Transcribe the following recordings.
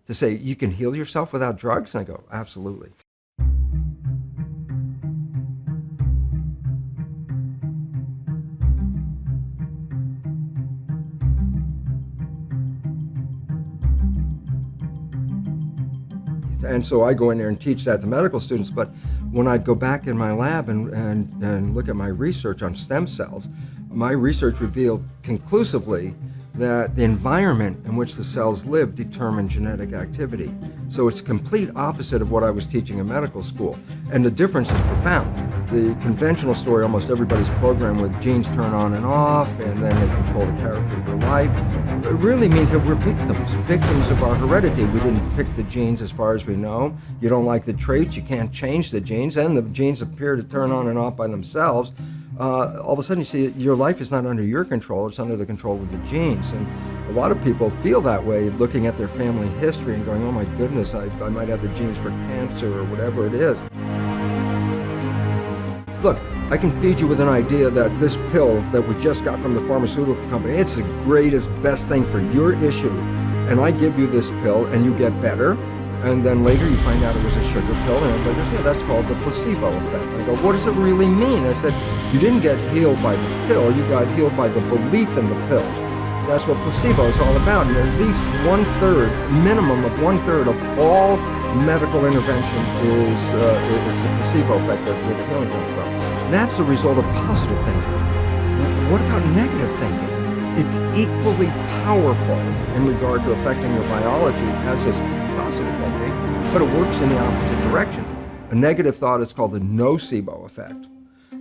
to say, you can heal yourself without drugs? And I go, absolutely. And so I go in there and teach that to medical students, but when I'd go back in my lab and look at my research on stem cells, my research revealed conclusively that the environment in which the cells live determine genetic activity. So it's complete opposite of what I was teaching in medical school. And the difference is profound. The conventional story, almost everybody's programmed with genes turn on and off, and then they control the character of their life. It really means that we're victims of our heredity. We didn't pick the genes as far as we know. You don't like the traits, you can't change the genes, and the genes appear to turn on and off by themselves. All of a sudden you see your life is not under your control, it's under the control of the genes. And a lot of people feel that way looking at their family history and going, oh my goodness, I might have the genes for cancer or whatever it is. Look, I can feed you with an idea that this pill that we just got from the pharmaceutical company, it's the greatest, best thing for your issue. And I give you this pill and you get better. And then later you find out it was a sugar pill, and everybody goes, yeah, that's called the placebo effect. I go, what does it really mean? I said, you didn't get healed by the pill, you got healed by the belief in the pill. That's what placebo is all about. And at least 1/3, minimum of 1/3 of all medical intervention is it's a placebo effect where the healing comes from. That's a result of positive thinking. What about negative thinking? It's equally powerful in regard to affecting your biology as is positive thinking, but it works in the opposite direction. A negative thought is called the nocebo effect.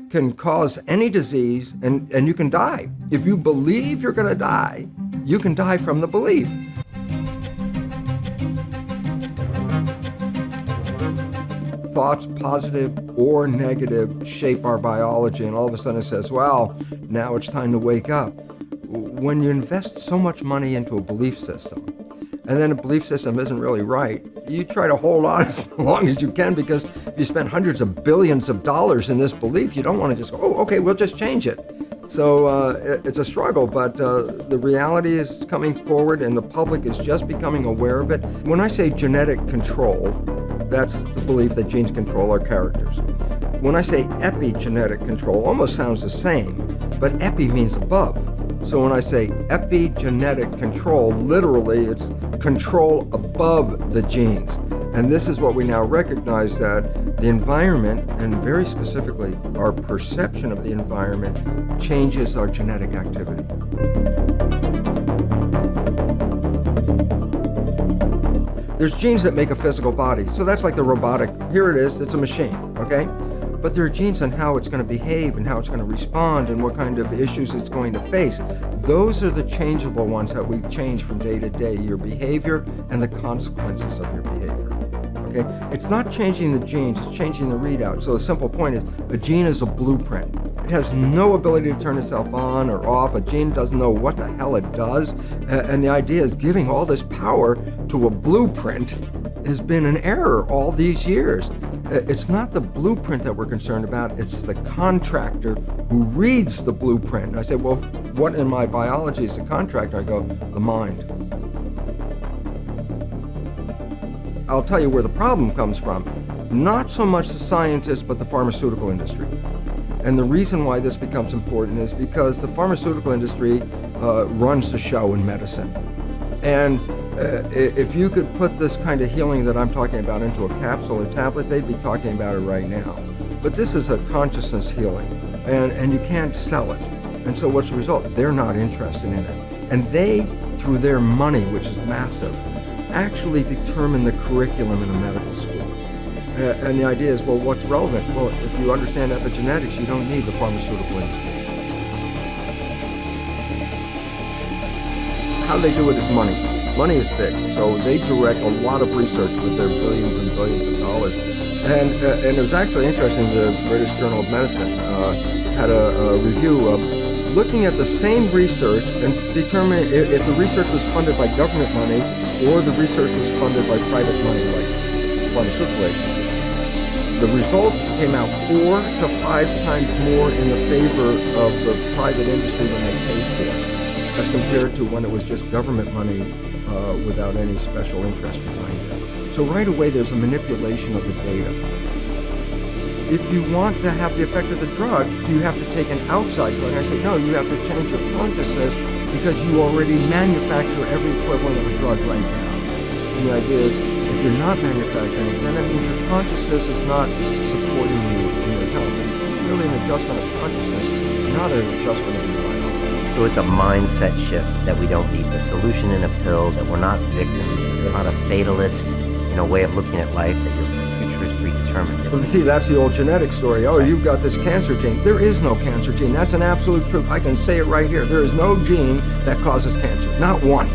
Can cause any disease and you can die. If you believe you're gonna die, you can die from the belief. Thoughts, positive or negative, shape our biology, and all of a sudden it says, well, now it's time to wake up. When you invest so much money into a belief system, and then a belief system isn't really right, you try to hold on as long as you can, because if you spend hundreds of billions of dollars in this belief, you don't want to just go, oh, okay, we'll just change it. So it's a struggle, but the reality is coming forward and the public is just becoming aware of it. When I say genetic control, that's the belief that genes control our characters. When I say epigenetic control, almost sounds the same, but epi means above. So when I say epigenetic control, literally it's control above the genes. And this is what we now recognize, that the environment, and very specifically our perception of the environment, changes our genetic activity. There's genes that make a physical body. So that's like the robotic, here it is, it's a machine, okay? But there are genes on how it's going to behave and how it's going to respond and what kind of issues it's going to face. Those are the changeable ones that we change from day to day, your behavior and the consequences of your behavior. Okay? It's not changing the genes, it's changing the readout. So the simple point is, a gene is a blueprint. It has no ability to turn itself on or off. A gene doesn't know what the hell it does. And the idea is giving all this power to a blueprint has been an error all these years. It's not the blueprint that we're concerned about, it's the contractor who reads the blueprint. And I said, well, what in my biology is the contractor? I go, the mind. I'll tell you where the problem comes from. Not so much the scientists, but the pharmaceutical industry. And the reason why this becomes important is because the pharmaceutical industry runs the show in medicine. And if you could put this kind of healing that I'm talking about into a capsule or tablet, they'd be talking about it right now. But this is a consciousness healing, and you can't sell it. And so what's the result? They're not interested in it. And they, through their money, which is massive, actually determine the curriculum in a medical school. And the idea is, well, what's relevant? Well, if you understand epigenetics, you don't need the pharmaceutical industry. How they do it is money. Money is big, so they direct a lot of research with their billions and billions of dollars. And it was actually interesting, the British Journal of Medicine had a review looking at the same research and determining if the research was funded by government money or the research was funded by private money, like pharmaceutical agencies. The results came out 4 to 5 times more in the favor of the private industry than they paid for, as compared to when it was just government money without any special interest behind it. So right away, there's a manipulation of the data. If you want to have the effect of the drug, do you have to take an outside drug? And I say, no, you have to change your consciousness because you already manufacture every equivalent of a drug right now. And the idea is, if you're not manufacturing it, then that means your consciousness is not supporting you in your health. And it's really an adjustment of consciousness, not an adjustment of your biology. So it's a mindset shift that we don't need the solution in a pill, that we're not victims, it's not a fatalist, way of looking at life, that your future is predetermined. Well, see, that's the old genetic story. Oh, you've got this cancer gene. There is no cancer gene. That's an absolute truth. I can say it right here. There is no gene that causes cancer. Not one.